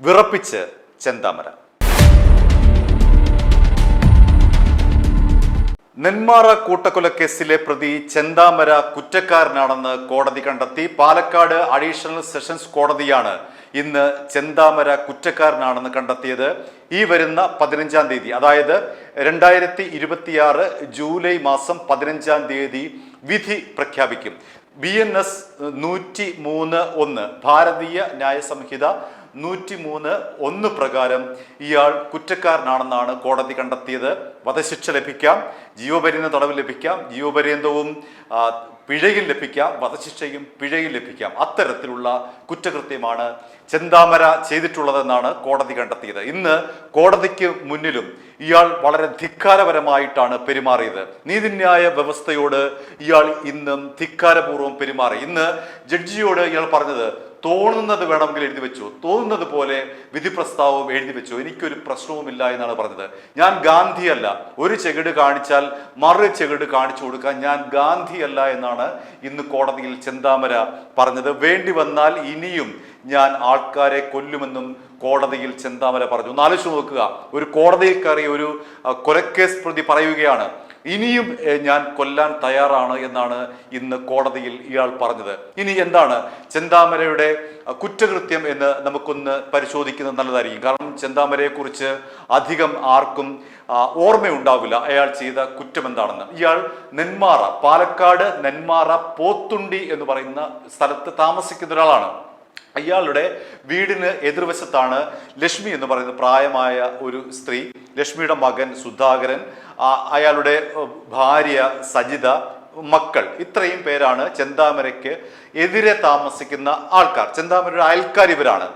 വിറപ്പിച്ച് ചെന്താമര. നെന്മാറ കൂട്ടക്കൊലക്കേസിലെ പ്രതി ചെന്താമര കുറ്റക്കാരനാണെന്ന് കോടതി കണ്ടെത്തി. പാലക്കാട് അഡീഷണൽ സെഷൻസ് കോടതിയാണ് ഇന്ന് ചെന്താമര കുറ്റക്കാരനാണെന്ന് കണ്ടെത്തിയത്. ഈ വരുന്ന 15-ാം തീയതി, അതായത് 2026 ജൂലൈ മാസം 15-ാം തീയതി വിധി പ്രഖ്യാപിക്കും. BNS 103(1) ഭാരതീയ ന്യായ സംഹിത 103(1) പ്രകാരം ഇയാൾ കുറ്റക്കാരനാണെന്നാണ് കോടതി കണ്ടെത്തിയത്. വധശിക്ഷ ലഭിക്കാം, ജീവപര്യന്തം തടവ് ലഭിക്കാം, ജീവപര്യന്തവും പിഴയും ലഭിക്കാം, വധശിക്ഷയും പിഴയും ലഭിക്കാം. അത്തരത്തിലുള്ള കുറ്റകൃത്യമാണ് ചെന്താമര ചെയ്തിട്ടുള്ളതെന്നാണ് കോടതി കണ്ടെത്തിയത്. ഇന്ന് കോടതിക്ക് മുന്നിലും ഇയാൾ വളരെ ധിക്കാരപരമായിട്ടാണ് പെരുമാറിയത്. നീതിന്യായ വ്യവസ്ഥയോട് ഇയാൾ ഇന്നും ധിക്കാരപൂർവ്വം പെരുമാറി. ഇന്ന് ജഡ്ജിയോട് ഇയാൾ പറഞ്ഞത്, തോന്നുന്നത് വേണമെങ്കിൽ എഴുതി വെച്ചു, തോന്നുന്നത് പോലെ വിധി പ്രസ്താവവും എഴുതി വെച്ചു, എനിക്കൊരു പ്രശ്നവുമില്ല എന്നാണ് പറഞ്ഞത്. ഞാൻ ഗാന്ധിയല്ല, ഒരു ചെകിട് കാണിച്ചാൽ മറു ചെകിട് കാണിച്ചു കൊടുക്കാൻ ഞാൻ ഗാന്ധിയല്ല എന്നാണ് ഇന്ന് കോടതിയിൽ ചെന്താമര പറഞ്ഞത്. വേണ്ടി വന്നാൽ ഇനിയും ഞാൻ ആൾക്കാരെ കൊല്ലുമെന്നും കോടതിയിൽ ചെന്താമര പറഞ്ഞു. ഒന്ന് ആലോചിച്ച് നോക്കുക, ഒരു കോടതിയിൽ കയറി ഒരു കൊലക്കേസ് പ്രതി പറയുകയാണ്, ഇനിയും ഞാൻ കൊല്ലാൻ തയ്യാറാണ് എന്നാണ് ഇന്ന് കോടതിയിൽ ഇയാൾ പറഞ്ഞത്. ഇനി എന്താണ് ചെന്താമരയുടെ കുറ്റകൃത്യം എന്ന് നമുക്കൊന്ന് പരിശോധിക്കുന്നത് നല്ലതായിരിക്കും. കാരണം ചെന്താമരയെ കുറിച്ച് അധികം ആർക്കും ഓർമ്മയുണ്ടാവില്ല അയാൾ ചെയ്ത കുറ്റം എന്താണെന്ന്. ഇയാൾ നെന്മാറ, പാലക്കാട് നെന്മാറ പോത്തുണ്ടി എന്ന് പറയുന്ന സ്ഥലത്ത് താമസിക്കുന്ന ഒരാളാണ്. അയാളുടെ വീടിന് എതിർവശത്താണ് ലക്ഷ്മി എന്ന് പറയുന്ന പ്രായമായ ഒരു സ്ത്രീ, ലക്ഷ്മിയുടെ മകൻ സുധാകരൻ, അയാളുടെ ഭാര്യ സജിത, മക്കൾ, ഇത്രയും പേരാണ് ചെന്താമരയ്ക്ക് എതിരെ താമസിക്കുന്ന ആൾക്കാർ. ചെന്താമരയുടെ അയൽക്കാർ ഇവരാണ്.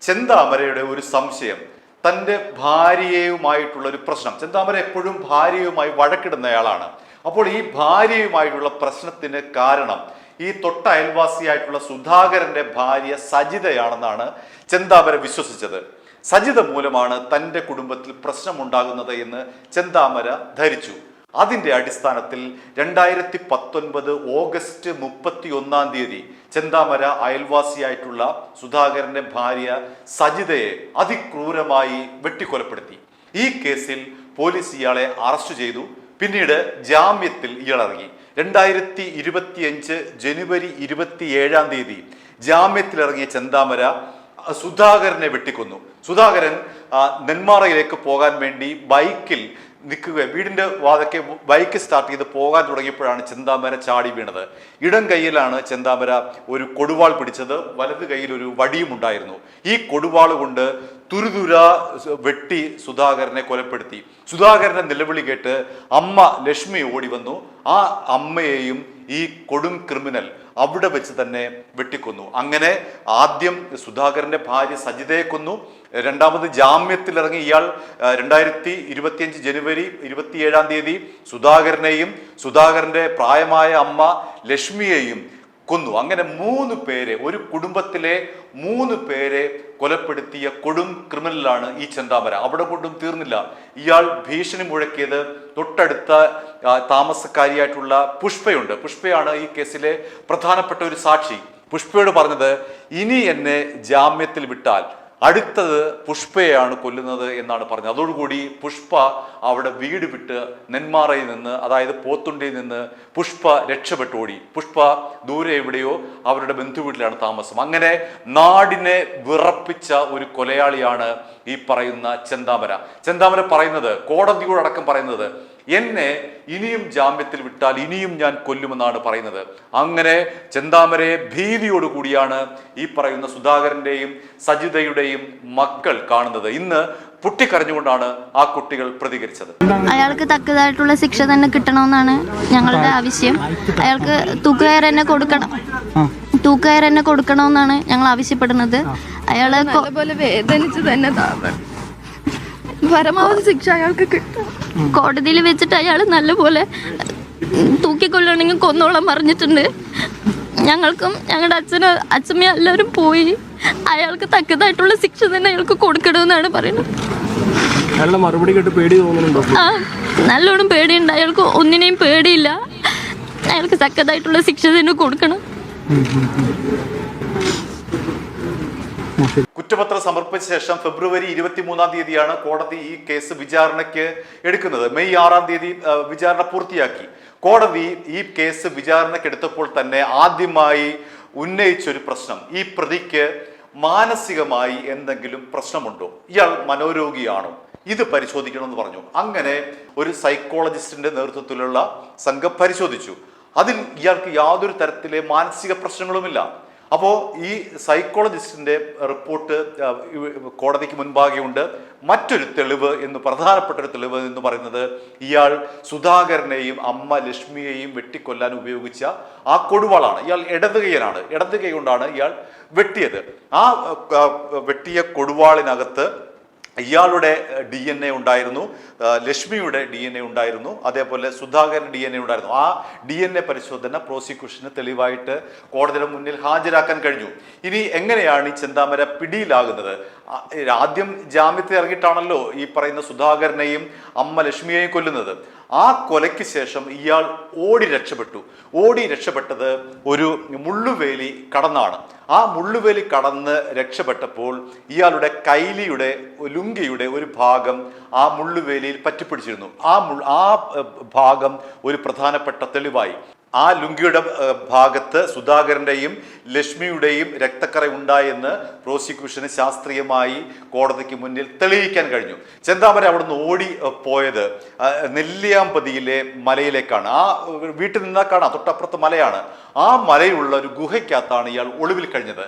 ചെന്താമരയുടെ ഒരു സംശയം, തൻ്റെ ഭാര്യയുമായിട്ടുള്ള ഒരു പ്രശ്നം. ചെന്താമര എപ്പോഴും ഭാര്യയുമായി വഴക്കിടുന്നയാളാണ്. അപ്പോൾ ഈ ഭാര്യയുമായിട്ടുള്ള പ്രശ്നത്തിന് കാരണം ഈ തൊട്ട അയൽവാസിയായിട്ടുള്ള സുധാകരന്റെ ഭാര്യ സജിതയാണെന്നാണ് ചെന്താമര വിശ്വസിച്ചത്. സജിത മൂലമാണ് തൻ്റെ കുടുംബത്തിൽ പ്രശ്നമുണ്ടാകുന്നത് എന്ന് ചെന്താമര ധരിച്ചു. അതിൻ്റെ അടിസ്ഥാനത്തിൽ 2019 ഓഗസ്റ്റ് 31-ാം തീയതി ചെന്താമര അയൽവാസിയായിട്ടുള്ള സുധാകരന്റെ ഭാര്യ സജിതയെ അതിക്രൂരമായി വെട്ടിക്കൊലപ്പെടുത്തി. ഈ കേസിൽ പോലീസ് ഇയാളെ അറസ്റ്റ് ചെയ്തു. പിന്നീട് ജാമ്യത്തിൽ ഇയാൾ ഇറങ്ങി. 2025 ജനുവരി 27-ാം തീയതി ജാമ്യത്തിലിറങ്ങിയ ചെന്താമര സുധാകരനെ വെട്ടിക്കൊന്നു. സുധാകരൻ നെന്മാറയിലേക്ക് പോകാൻ വേണ്ടി ബൈക്കിൽ നിൽക്കുക, വീടിന്റെ വാതക്കെ ബൈക്ക് സ്റ്റാർട്ട് ചെയ്ത് പോകാൻ തുടങ്ങിയപ്പോഴാണ് ചെന്താമര ചാടി വീണത്. ഇടം കൈയിലാണ് ചെന്താമര ഒരു കൊടുവാൾ പിടിച്ചത്, വലത് കൈയിൽ ഒരു വടിയും ഉണ്ടായിരുന്നു. ഈ കൊടുവാൾ കൊണ്ട് തുരുതുര വെട്ടി സുധാകരനെ കൊലപ്പെടുത്തി. സുധാകരന്റെ നിലവിളി കേട്ട് അമ്മ ലക്ഷ്മി ഓടി വന്നു. ആ അമ്മയെയും ഈ കൊടും ക്രിമിനൽ അവിടെ വെച്ച് തന്നെ വെട്ടിക്കൊന്നു. അങ്ങനെ ആദ്യം സുധാകരന്റെ ഭാര്യ സജിതയെ കൊന്നു. രണ്ടാമത് ജാമ്യത്തിലിറങ്ങി ഇയാൾ 2025 ജനുവരി 27-ാം തീയതി സുധാകരനെയും സുധാകരന്റെ പ്രായമായ അമ്മ ലക്ഷ്മിയെയും കൊന്നു. അങ്ങനെ 3 പേരെ, ഒരു കുടുംബത്തിലെ 3 പേരെ കൊലപ്പെടുത്തിയ കൊടും ക്രിമിനലാണ് ഈ ചെന്താമര. അവിടെ കൊണ്ടും തീർന്നില്ല. ഇയാൾ ഭീഷണി മുഴക്കിയത് തൊട്ടടുത്ത താമസക്കാരിയായിട്ടുള്ള പുഷ്പയുണ്ട്. പുഷ്പയാണ് ഈ കേസിലെ പ്രധാനപ്പെട്ട ഒരു സാക്ഷി. പുഷ്പയോട് പറഞ്ഞത്, ഇനി എന്നെ ജാമ്യത്തിൽ വിട്ടാൽ അടുത്തത് പുഷ്പയെയാണ് കൊല്ലുന്നത് എന്നാണ് പറഞ്ഞത്. അതോടുകൂടി പുഷ്പ അവിടെ വീട് വിട്ട് നെന്മാറയിൽ നിന്ന്, അതായത് പോത്തുണ്ടിയിൽ നിന്ന് പുഷ്പ രക്ഷപ്പെട്ടോടി. പുഷ്പ ദൂരെ എവിടെയോ അവരുടെ ബന്ധുവീട്ടിലാണ് താമസം. അങ്ങനെ നാടിനെ വിറപ്പിച്ച ഒരു കൊലയാളിയാണ് ഈ പറയുന്ന ചെന്താമര. ചെന്താമര പറയുന്നത്, കോടതിയോടക്കം പറയുന്നത്, എന്നെ ഇനിയും ജാമ്യത്തിൽ വിട്ടാൽ ഇനിയും ഞാൻ കൊല്ലുമെന്നാണ് പറയുന്നത്. അങ്ങനെ ചെന്താമരയെ ഭീതിയോടുകൂടിയാണ് ഈ പറയുന്ന സുധാകരന്റെയും സജിതയുടെയും മക്കൾ കാണുന്നത്. ഇന്ന് പൊട്ടിക്കരഞ്ഞുകൊണ്ടാണ് ആ കുട്ടികൾ പ്രതികരിച്ചത്. അയാൾക്ക് തക്കതായിട്ടുള്ള ശിക്ഷ തന്നെ കിട്ടണമെന്നാണ് ഞങ്ങളുടെ ആവശ്യം. അയാൾക്ക് തൂക്കുകയർ തന്നെ കൊടുക്കണമെന്നാണ് ഞങ്ങൾ ആവശ്യപ്പെടുന്നത്. അയാളെ വേദനിച്ച് തന്നെ പരമാവധി ശിക്ഷ അയാൾക്ക് കിട്ടും. കോടതിയിൽ വെച്ചിട്ട് അയാൾ നല്ലപോലെ തൂക്കിക്കൊല്ലണമെങ്കിൽ കൊന്നോളം പറഞ്ഞിട്ടുണ്ട്. ഞങ്ങൾക്കും ഞങ്ങളുടെ അച്ഛമ്മയും എല്ലാവരും പോയി. അയാൾക്ക് തക്കതായിട്ടുള്ള ശിക്ഷ തന്നെ അയാൾക്ക് കൊടുക്കണമെന്നാണ് പറയുന്നത്. മറുപടി കേട്ട് പേടി തോന്നുന്നുണ്ടോ? നല്ലോണം പേടിയുണ്ട്. അയാൾക്ക് ഒന്നിനെയും പേടിയില്ല. അയാൾക്ക് തക്കതായിട്ടുള്ള ശിക്ഷ തന്നെ കൊടുക്കണം. കുറ്റപത്രം സമർപ്പിച്ച ശേഷം ഫെബ്രുവരി 23-ാം തീയതിയാണ് കോടതി ഈ കേസ് വിചാരണയ്ക്ക് എടുക്കുന്നത്. മെയ് 6-ാം തീയതി വിചാരണ പൂർത്തിയാക്കി. കോടതി ഈ കേസ് വിചാരണയ്ക്കെടുത്തപ്പോൾ തന്നെ ആദ്യമായി ഉന്നയിച്ചൊരു പ്രശ്നം, ഈ പ്രതിക്ക് മാനസികമായി എന്തെങ്കിലും പ്രശ്നമുണ്ടോ, ഇയാൾ മനോരോഗിയാണോ, ഇത് പരിശോധിക്കണമെന്ന് പറഞ്ഞു. അങ്ങനെ ഒരു സൈക്കോളജിസ്റ്റിന്റെ നേതൃത്വത്തിലുള്ള സംഘം പരിശോധിച്ചു. അതിൽ ഇയാൾക്ക് യാതൊരു തരത്തിലെ മാനസിക പ്രശ്നങ്ങളുമില്ല. അപ്പോൾ ഈ സൈക്കോളജിസ്റ്റിന്റെ റിപ്പോർട്ട് കോടതിക്ക് മുൻപാകെയുണ്ട്. മറ്റൊരു തെളിവ് പ്രധാനപ്പെട്ട ഒരു തെളിവ് എന്ന് പറയുന്നത് ഇയാൾ സുധാകരനെയും അമ്മ ലക്ഷ്മിയെയും വെട്ടിക്കൊല്ലാൻ ഉപയോഗിച്ച ആ കൊടുവാളാണ്. ഇയാൾ ഇടതുകൈയനാണ്, ഇടത് കൈ കൊണ്ടാണ് ഇയാൾ വെട്ടിയത്. ആ വെട്ടിയ കൊടുവാളിനകത്ത് ഇയാളുടെ DNA ഉണ്ടായിരുന്നു, ലക്ഷ്മിയുടെ DNA ഉണ്ടായിരുന്നു, അതേപോലെ സുധാകരൻ DNA ഉണ്ടായിരുന്നു. ആ DNA പരിശോധന പ്രോസിക്യൂഷന് തെളിവായിട്ട് കോടതിയുടെ മുന്നിൽ ഹാജരാക്കാൻ കഴിഞ്ഞു. ഇനി എങ്ങനെയാണ് ഈ ചെന്താമര പിടിയിലാകുന്നത്? ആദ്യം ജാമ്യത്തിൽ ഇറങ്ങിയിട്ടാണല്ലോ ഈ പറയുന്ന സുധാകരനെയും അമ്മ ലക്ഷ്മിയെയും കൊല്ലുന്നത്. ആ കൊലയ്ക്ക് ശേഷം ഇയാൾ ഓടി രക്ഷപ്പെട്ടത് ഒരു മുള്ളുവേലി കടന്നാണ്. ആ മുള്ളുവേലി കടന്ന് രക്ഷപ്പെട്ടപ്പോൾ ഇയാളുടെ കൈലിയുടെ ലുങ്കിയുടെ ഒരു ഭാഗം ആ മുള്ളുവേലിയിൽ പറ്റിപ്പിടിച്ചിരുന്നു. ആ ഭാഗം ഒരു പ്രധാനപ്പെട്ട തെളിവായി. ആ ലുങ്കിയുടെ ഭാഗത്ത് സുധാകരന്റെയും ലക്ഷ്മിയുടെയും രക്തക്കറ ഉണ്ടായെന്ന് പ്രോസിക്യൂഷന് ശാസ്ത്രീയമായി കോടതിക്ക് മുന്നിൽ തെളിയിക്കാൻ കഴിഞ്ഞു. ചെന്താമര അവിടുന്ന് ഓടി പോയത് നെല്ലിയാമ്പതിയിലെ മലയിലേക്കാണ്. ആ വീട്ടിൽ നിന്നാൽ കാണാം, തൊട്ടപ്പുറത്ത് മലയാണ്. ആ മലയുള്ള ഒരു ഗുഹയ്ക്കകത്താണ് ഇയാൾ ഒളിവിൽ കഴിഞ്ഞത്.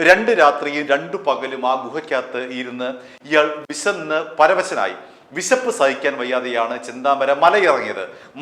2 രാത്രിയും 2 പകലും ആ ഗുഹയ്ക്കകത്ത് ഇരുന്ന് ഇയാൾ വിശന്ന് പരവശനായി. വിശപ്പ് സഹിക്കാൻ വയ്യാതെയാണ് ചെന്താമര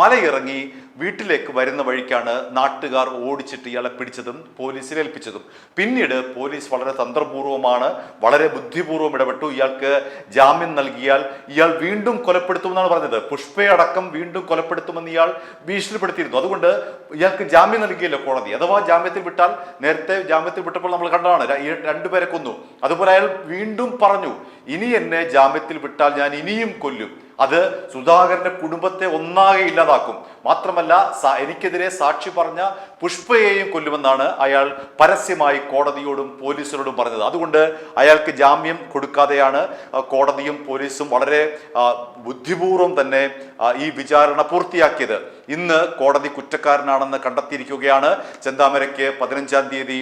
മലയിറങ്ങി വീട്ടിലേക്ക് വരുന്ന വഴിക്കാണ് നാട്ടുകാർ ഓടിച്ചിട്ട് ഇയാളെ പിടിച്ചതും പോലീസിൽ ഏൽപ്പിച്ചതും. പിന്നീട് പോലീസ് വളരെ തന്ത്രപൂർവ്വമാണ്, വളരെ ബുദ്ധിപൂർവ്വം ഇടപെട്ടു. ഇയാൾക്ക് ജാമ്യം നൽകിയാൽ ഇയാൾ വീണ്ടും കൊലപ്പെടുത്തുമെന്നാണ് പറഞ്ഞത്. പുഷ്പയടക്കം വീണ്ടും കൊലപ്പെടുത്തുമെന്ന് ഇയാൾ ഭീഷണിപ്പെടുത്തിയിരുന്നു. അതുകൊണ്ട് ഇയാൾക്ക് ജാമ്യം നൽകിയല്ലോ കോടതി. അഥവാ ജാമ്യത്തിൽ വിട്ടാൽ, നേരത്തെ ജാമ്യത്തിൽ വിട്ടപ്പോൾ നമ്മൾ കണ്ടതാണ് 2 പേരെ കൊന്നു. അതുപോലെ അയാൾ വീണ്ടും പറഞ്ഞു, ഇനി എന്നെ ജാമ്യത്തിൽ വിട്ടാൽ ഞാൻ ഇനിയും കൊല്ലും, അത് സുധാകരന്റെ കുടുംബത്തെ ഒന്നാകെ ഇല്ലാതാക്കും, മാത്രമല്ല എനിക്കെതിരെ സാക്ഷി പറഞ്ഞ പുഷ്പയെയും കൊല്ലുമെന്നാണ് അയാൾ പരസ്യമായി കോടതിയോടും പോലീസിനോടും പറഞ്ഞത്. അതുകൊണ്ട് അയാൾക്ക് ജാമ്യം കൊടുക്കാതെയാണ് കോടതിയും പോലീസും വളരെ ബുദ്ധിപൂർവ്വം തന്നെ ഈ വിചാരണ പൂർത്തിയാക്കിയത്. ഇന്ന് കോടതി കുറ്റക്കാരനാണെന്ന് കണ്ടെത്തിയിരിക്കുകയാണ്. ചെന്താമരയ്ക്ക് 15-ാം തീയതി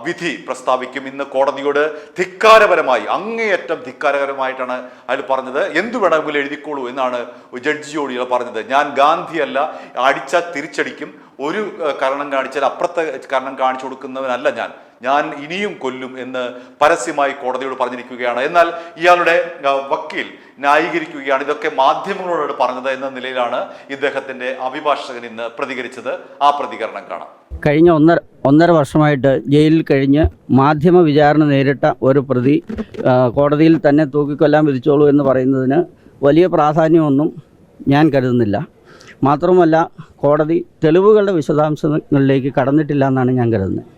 വിധി പ്രസ്താവിക്കും. ഇന്ന് കോടതിയോട് ധിക്കാരപരമായി, അങ്ങേയറ്റം ധിക്കാരപരമായിട്ടാണ് അയാൾ പറഞ്ഞത്. എന്തു വേണമെങ്കിലും എഴുതിക്കോളൂ എന്നാണ് ജഡ്ജിയോട് ഇയാൾ പറഞ്ഞത്. ഞാൻ ഗാന്ധിയല്ല, അടിച്ചാൽ തിരിച്ചടിക്കും, ഒരു കാരണം കാണിച്ചാൽ അപ്പുറത്തെ കാരണം കാണിച്ചു കൊടുക്കുന്നവനല്ല ഞാൻ ഇനിയും കൊല്ലും എന്ന് പരസ്യമായി കോടതിയോട് പറഞ്ഞിരിക്കുകയാണ്. എന്നാൽ ഇയാളുടെ വക്കീൽ ന്യായീകരിക്കുകയാണ്, ഇതൊക്കെ മാധ്യമങ്ങളോട് പറഞ്ഞത് എന്ന നിലയിലാണ് ഇദ്ദേഹത്തിന്റെ അഭിഭാഷകൻ ഇന്ന് പ്രതികരിച്ചത്. ആ പ്രതികരണം കാണാം. കഴിഞ്ഞ ഒന്നര വർഷമായിട്ട് ജയിലിൽ കഴിഞ്ഞ് മാധ്യമ വിചാരണ നേരിട്ട ഒരു പ്രതി കോടതിയിൽ തന്നെ തൂക്കിക്കൊല്ലാൻ വിധിച്ചോളൂ എന്ന് പറയുന്നതിന് വലിയ പ്രാധാന്യമൊന്നും ഞാൻ കരുതുന്നില്ല. മാത്രമല്ല, കോടതി തെളിവുകളുടെ വിശദാംശങ്ങളിലേക്ക് കടന്നിട്ടില്ല എന്നാണ് ഞാൻ കരുതുന്നത്.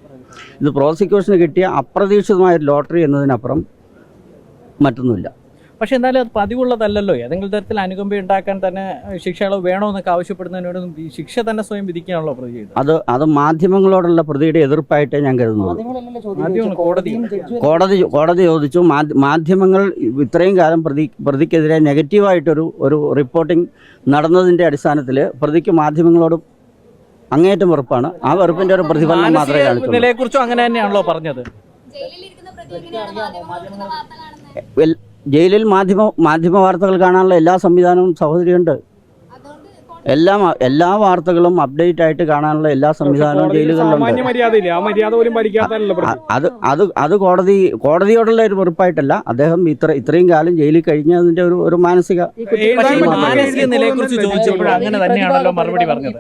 ഇത് പ്രോസിക്യൂഷന് കിട്ടിയ അപ്രതീക്ഷിതമായൊരു ലോട്ടറി എന്നതിനപ്പുറം മറ്റൊന്നുമില്ല. പക്ഷേ എന്തായാലും അത് പതിവുള്ളതല്ലല്ലോ. ഏതെങ്കിലും തരത്തിൽ അനുകമ്പ ഉണ്ടാക്കാൻ തന്നെ ശിക്ഷകൾ വേണമെന്നൊക്കെ ആവശ്യപ്പെടുന്നതിനോട് ശിക്ഷ തന്നെ സ്വയം വിധിക്കാണല്ലോ പ്രതി ചെയ്തത്. അത് മാധ്യമങ്ങളോടുള്ള പ്രതിയുടെ എതിർപ്പായിട്ടേ ഞാൻ കരുതുന്നുള്ളൂ. കോടതി ചോദിച്ചു, മാധ്യമങ്ങൾ ഇത്രയും കാലം പ്രതിക്കെതിരെ നെഗറ്റീവായിട്ടൊരു റിപ്പോർട്ടിംഗ് നടന്നതിൻ്റെ അടിസ്ഥാനത്തിൽ പ്രതിക്ക് മാധ്യമങ്ങളോട് അങ്ങേയറ്റം വെറുപ്പാണ്. ആ വെറുപ്പിന്റെ ഒരു പ്രതിഫലനം മാത്രമേ കാണിച്ചുള്ളൂ. അങ്ങനെ തന്നെയാണല്ലോ പറഞ്ഞത്. ജയിലിൽ മാധ്യമ വാർത്തകൾ കാണാനുള്ള എല്ലാ സംവിധാനവും സഹോദരിയുണ്ട്. എല്ലാ വാർത്തകളും അപ്ഡേറ്റ് ആയിട്ട് കാണാനുള്ള എല്ലാ സംവിധാനവും ജയിലുകളിലുണ്ട്. അത് കോടതിയോടുള്ള ഒരു വെറുപ്പായിട്ടല്ല, അദ്ദേഹം ഇത്രയും കാലം ജയിലിൽ കഴിഞ്ഞതിന്റെ ഒരു മാനസിക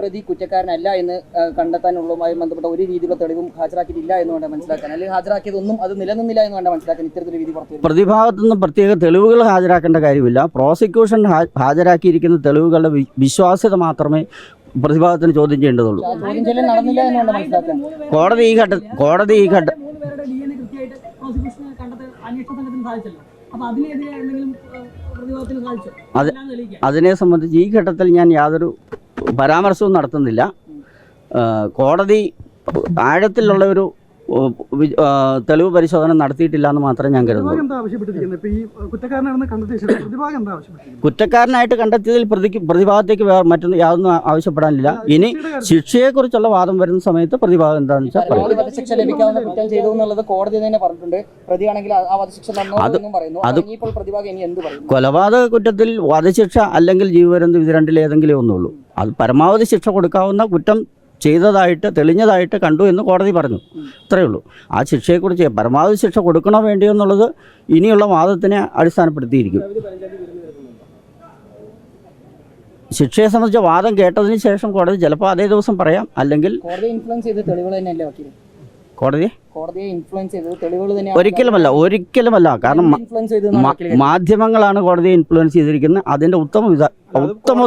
പ്രതി കുറ്റക്കാരനല്ല എന്ന് കണ്ടെത്താനുള്ളതുമായി ബന്ധപ്പെട്ട ഒരു രീതിയിലുള്ള തെളിവും ഹാജരാക്കിയിട്ടില്ല എന്ന് വേണ്ട മനസ്സിലാക്കാൻ, അല്ലെങ്കിൽ ഹാജരാക്കിയതൊന്നും അത് നിലനിന്നില്ല എന്ന് വേണ്ട മനസ്സിലാക്കാൻ ഇത്തരത്തിലുള്ള വിധി പുറത്തു. പ്രതിഭാഗത്തുനിന്ന് പ്രത്യേക തെളിവുകൾ ഹാജരാക്കേണ്ട കാര്യമില്ല. പ്രോസിക്യൂഷൻ ഹാജരാക്കിയിരിക്കുന്ന തെളിവുകളുടെ വിശ്വാസ്യത മാത്രമേ പ്രതിഭാഗത്തിന് ചോദ്യം ചെയ്യേണ്ടതുള്ളൂ. കോടതി ഈ ഘട്ടം അതിനെ സംബന്ധിച്ച് ഈ ഘട്ടത്തിൽ ഞാൻ യാതൊരു പരാമർശവും നടത്തുന്നില്ല. കോടതി ആഴത്തിലുള്ള തെളിവ് പരിശോധന നടത്തിയിട്ടില്ല എന്ന് മാത്രമേ ഞാൻ കരുതുന്നു. കുറ്റക്കാരനായിട്ട് കണ്ടെത്തിയതിൽ പ്രതിഭാഗത്തേക്ക് മറ്റൊന്നും യാതൊന്നും ആവശ്യപ്പെടാനില്ല. ഇനി ശിക്ഷയെക്കുറിച്ചുള്ള വാദം വരുന്ന സമയത്ത് പ്രതിഭാഗം എന്താണെന്ന് വെച്ചാൽ പറയും. വധശിക്ഷ ലഭിക്കാവുന്ന കുറ്റം ചെയ്തു എന്നുള്ളത് കോടതി തന്നെ പറഞ്ഞിട്ടുണ്ട്. പ്രതിയാണെങ്കിൽ ആ വധശിക്ഷ തന്നോന്നും പറയുന്നു. ഇപ്പോൾ പ്രതിഭാഗം ഇനി എന്ത് പറയും? കൊലപാതക കുറ്റത്തിൽ വധശിക്ഷ അല്ലെങ്കിൽ ജീവപര്യന്തം ഇത് രണ്ടിലേതെങ്കിലും ഒന്നുള്ളൂ. അത് പരമാവധി ശിക്ഷ കൊടുക്കാവുന്ന കുറ്റം ചെയ്തതായിട്ട് തെളിഞ്ഞതായിട്ട് കണ്ടു എന്ന് കോടതി പറഞ്ഞു. അത്രയേ ഉള്ളൂ. ആ ശിക്ഷയെക്കുറിച്ച് പരമാവധി ശിക്ഷ കൊടുക്കണോ വേണ്ടിയോ എന്നുള്ളത് ഇനിയുള്ള വാദത്തിനെ അടിസ്ഥാനപ്പെടുത്തിയിരിക്കും. ശിക്ഷയെ സംബന്ധിച്ച വാദം കേട്ടതിന് ശേഷം കോടതി ചിലപ്പോൾ അതേ ദിവസം പറയാം, അല്ലെങ്കിൽ കോടതിയെ ഇൻഫ്ലുവൻസ് ചെയ്ത തെളിവുകൾ തന്നെയല്ലേ വക്കീൽ? കോടതിയെ ഇൻഫ്ലുവൻസ് ചെയ്തത് തെളിവുകൾ തന്നെ ഒരിക്കലുമല്ല. കാരണം മാധ്യമങ്ങളാണ് കോടതിയെ ഇൻഫ്ലുവൻസ് ചെയ്തിരിക്കുന്നത്. അതിന്റെ ഉത്തമ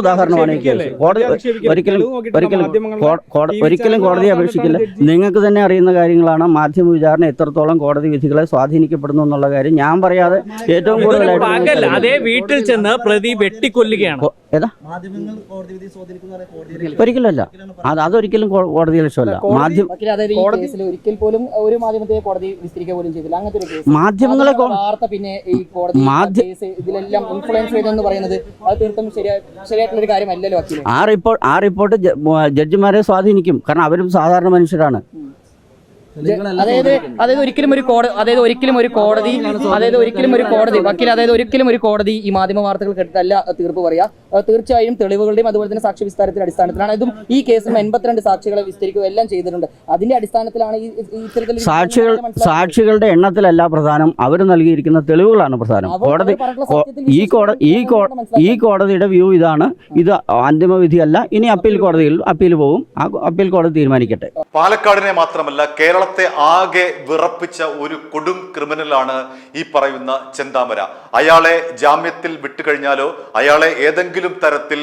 ഉദാഹരണമാണ് ഈ കേസ്. കോടതി ഒരിക്കലും കോടതിയെ അപേക്ഷിക്കില്ല. നിങ്ങൾക്ക് തന്നെ അറിയുന്ന കാര്യങ്ങളാണ് മാധ്യമ വിചാരണ എത്രത്തോളം കോടതി വിധികളെ സ്വാധീനിക്കപ്പെടുന്നു എന്നുള്ള കാര്യം ഞാൻ പറയാതെ ഏറ്റവും കൂടുതലായിട്ട് അതേ വീട്ടിൽ ചെന്ന് പ്രതി വെട്ടിക്കൊല്ലുകയാണ്. ഒരിക്കലല്ല, അതൊരിക്കലും കോടതി ലക്ഷ്യമല്ല. ഒരിക്കൽ പോലും ഒരു മാധ്യമത്തെ കോടതി വിസ്തരിക്കുക പോലും ചെയ്തില്ല. അങ്ങനത്തെ ഒരു കേസ് മാധ്യമങ്ങളെ വാർത്ത പിന്നെ ഈ കോടതി ഇതിലെല്ലാം ഇൻഫ്ലുവൻസ് ചെയ്തെന്ന് പറയുന്നത് അത് തീർത്തും ശരിയായിട്ടുള്ള ഒരു കാര്യമല്ലല്ലോ വക്കീൽ. ആ റിപ്പോർട്ട് ജഡ്ജിമാരെ സ്വാധീനിക്കും. കാരണം അവരും സാധാരണ മനുഷ്യരാണ്. അതായത് ഒരിക്കലും ഒരു കോടതി ഈ മാധ്യമ വാർത്തകൾക്കെടുത്തല്ല തീർപ്പ് പറയാ. തീർച്ചയായും തെളിവുകളുടെയും അതുപോലെ തന്നെ സാക്ഷി വിസ്താരത്തിന്റെ അടിസ്ഥാനത്തിലാണ്. ഇതും ഈ കേസിൽ 82 സാക്ഷികളെ വിസ്തരിക്കുക എല്ലാം ചെയ്തിട്ടുണ്ട്. അതിന്റെ അടിസ്ഥാനത്തിലാണ് ഇത്തരത്തിൽ സാക്ഷികളുടെ എണ്ണത്തിലല്ല പ്രധാനം, അവർ നൽകിയിരിക്കുന്ന തെളിവുകളാണ് പ്രധാനം. കോടതി ഈ കോടതിയുടെ വ്യൂ ഇതാണ്. ഇത് അന്തിമവിധിയല്ല. ഇനി അപ്പീൽ പോകും. ആ അപ്പീൽ കോടതി തീരുമാനിക്കട്ടെ. പാലക്കാടിനെ മാത്രമല്ല കേരളത്തെ ആകെ വിറപ്പിച്ച ഒരു കൊടും ക്രിമിനലാണ് ഈ പറയുന്ന ചെന്താമര. അയാളെ ജാമ്യത്തിൽ വിട്ടുകഴിഞ്ഞാലോ അയാളെ ഏതെങ്കിലും തരത്തിൽ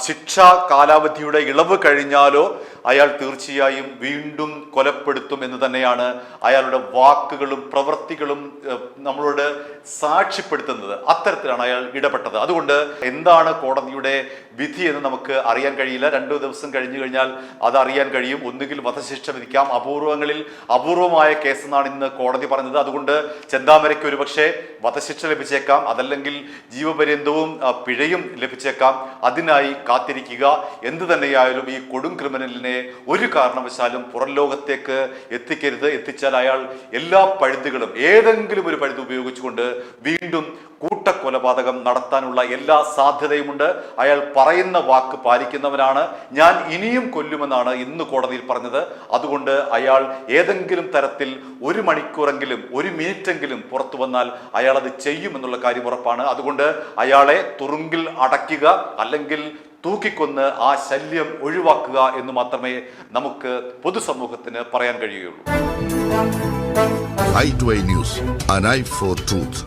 ശിക്ഷാ കാലാവധിയുടെ ഇളവ് കഴിഞ്ഞാലോ അയാൾ തീർച്ചയായും വീണ്ടും കൊലപ്പെടുത്തും എന്ന് തന്നെയാണ് അയാളുടെ വാക്കുകളും പ്രവൃത്തികളും നമ്മളോട് സാക്ഷ്യപ്പെടുത്തുന്നത്. അത്തരത്തിലാണ് അയാൾ ഇടപെട്ടത്. അതുകൊണ്ട് എന്താണ് കോടതിയുടെ വിധി എന്ന് നമുക്ക് അറിയാൻ കഴിയില്ല. 2 ദിവസം കഴിഞ്ഞു കഴിഞ്ഞാൽ അത് അറിയാൻ കഴിയും. ഒന്നുകിൽ വധശിക്ഷ വിധിക്കാം. അപൂർവമായ കേസെന്നാണ് ഇന്ന് കോടതി പറഞ്ഞത്. അതുകൊണ്ട് ചെന്താമരയ്ക്ക് ഒരുപക്ഷെ വധശിക്ഷ ലഭിച്ചേക്കാം, അതല്ലെങ്കിൽ ജീവപര്യന്തവും പിഴയും ലഭിച്ചേക്കാം. അതിനായി കാത്തിരിക്കുക. എന്ത് തന്നെയായാലും ഈ കൊടും ക്രിമിനലിനെ ഒരു കാരണവശാലും പുറം ലോകത്തേക്ക് എത്തിക്കരുത്. എത്തിച്ചാൽ അയാൾ എല്ലാ പഴുതുകളും ഏതെങ്കിലും ഒരു പഴുത് ഉപയോഗിച്ചുകൊണ്ട് വീണ്ടും കൂട്ടക്കൊലപാതകം നടത്താനുള്ള എല്ലാ സാധ്യതയുമുണ്ട്. അയാൾ പറയുന്ന വാക്ക് പാലിക്കുന്നവനാണ്. ഞാൻ ഇനിയും കൊല്ലുമെന്നാണ് ഇന്ന് കോടതിയിൽ പറഞ്ഞത്. അതുകൊണ്ട് അയാൾ ഏതെങ്കിലും തരത്തിൽ 1 മണിക്കൂറെങ്കിലും 1 മിനിറ്റെങ്കിലും പുറത്തു വന്നാൽ അയാൾ അത് ചെയ്യുമെന്നുള്ള കാര്യം ഉറപ്പാണ്. അതുകൊണ്ട് അയാളെ തുറുങ്കിൽ അടയ്ക്കുക, അല്ലെങ്കിൽ തൂക്കിക്കൊന്ന് ആ ശല്യം ഒഴിവാക്കുക എന്ന് മാത്രമേ നമുക്ക് പൊതുസമൂഹത്തിന് പറയാൻ കഴിയുകയുള്ളൂ. i2i News, an eye for truth.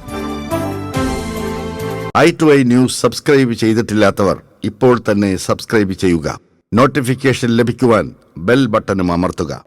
i2i News subscribe ചെയ്തിട്ടില്ലാത്തവർ ഇപ്പോൾ തന്നെ സബ്സ്ക്രൈബ് ചെയ്യുക. നോട്ടിഫിക്കേഷൻ ലഭിക്കുവാൻ ബെൽ ബട്ടണും അമർത്തുക.